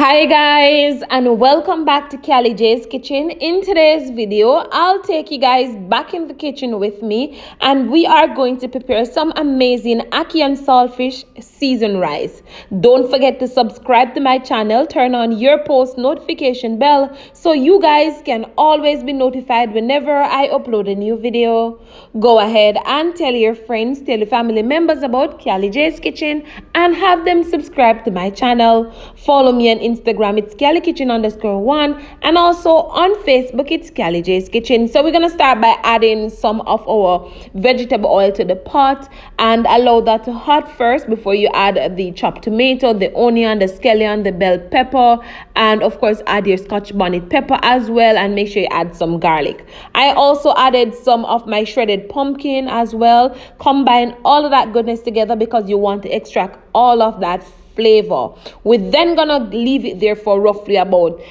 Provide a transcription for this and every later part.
Hi guys, and welcome back to Callie J's Kitchen. In today's video, I'll take you guys back in the kitchen with me, and we are going to prepare some amazing ackee and saltfish seasoned rice. Don't forget to subscribe to my channel, turn on your post notification bell so you guys can always be notified whenever I upload a new video. Go ahead and tell your friends, tell your family members about Callie J's Kitchen and have them subscribe to my channel. Follow me on Instagram, it's CallieKitchen_1, and also on Facebook, it's Callie J's Kitchen. So we're gonna start by adding some of our vegetable oil to the pot and allow that to hot first before you add the chopped tomato, the onion, the scallion, the bell pepper, and of course add your Scotch bonnet pepper as well, and make sure you add some garlic. I also added some of my shredded pumpkin as well. Combine all of that goodness together because you want to extract all of that flavor. We're then gonna leave it there for roughly about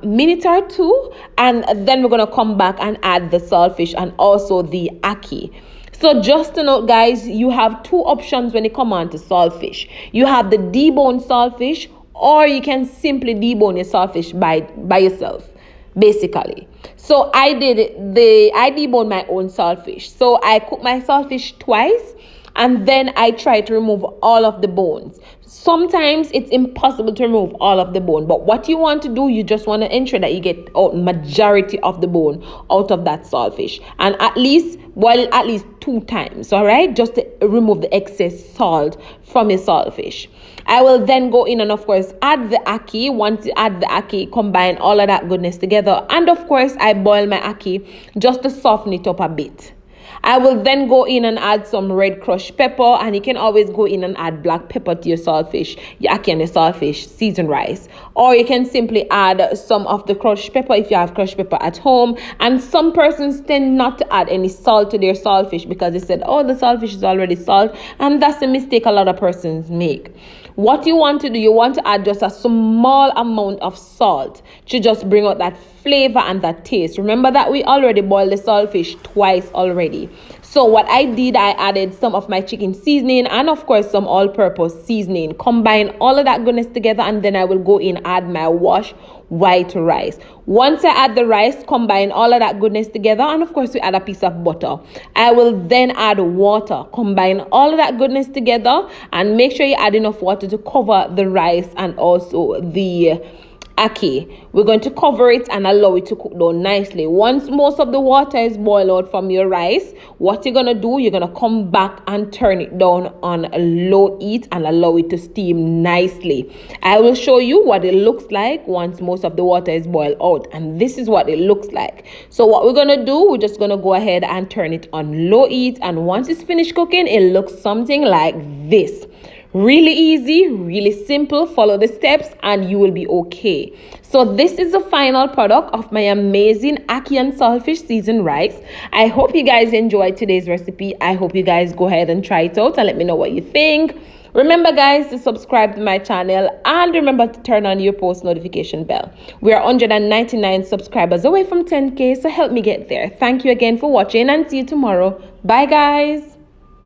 minute or two, and then we're gonna come back and add the saltfish and also the ackee. So just to note, guys, you have two options when it comes on to saltfish. You have the deboned saltfish, or you can simply debone your saltfish by yourself, basically. So I deboned my own saltfish. So I cooked my saltfish twice, and then I try to remove all of the bones. Sometimes it's impossible to remove all of the bone, but what you want to do, you just want to ensure that you get out majority of the bone out of that saltfish, and at least boil it at least 2 times, all right, just to remove the excess salt from your saltfish. I will then go in and of course add the ackee. Once you add the ackee, combine all of that goodness together, and of course I boil my ackee just to soften it up a bit. I will then go in and add some red crushed pepper, and you can always go in and add black pepper to your saltfish, your ackee and your saltfish seasoned rice. Or you can simply add some of the crushed pepper if you have crushed pepper at home. And some persons tend not to add any salt to their saltfish because they said, oh, the saltfish is already salt, and that's a mistake a lot of persons make. What you want to do, you want to add just a small amount of salt to just bring out that flavor and that taste. Remember that we already boiled the saltfish twice already. So what I did, I added some of my chicken seasoning and of course some all-purpose seasoning. Combine all of that goodness together, and then I will go in and add my washed white rice. Once I add the rice, combine all of that goodness together, and of course we add a piece of butter. I will then add water. Combine all of that goodness together, and make sure you add enough water to cover the rice and also the ackee. We're going to cover it and allow it to cook down nicely. Once most of the water is boiled out from your rice, what you're gonna do, you're gonna come back and turn it down on low heat and allow it to steam nicely. I will show you what it looks like once most of the water is boiled out, and this is what it looks like. So what we're gonna do, we're just gonna go ahead and turn it on low heat, and once it's finished cooking, it looks something like this. Really easy, really simple. Follow the steps and you will be okay. So this is the final product of my amazing ackee and saltfish seasoned rice. I hope you guys enjoyed today's recipe. I hope you guys go ahead and try it out and let me know what you think. Remember guys to subscribe to my channel, and remember to turn on your post notification bell. We are 199 subscribers away from 10K, so help me get there. Thank you again for watching, and see you tomorrow. Bye guys.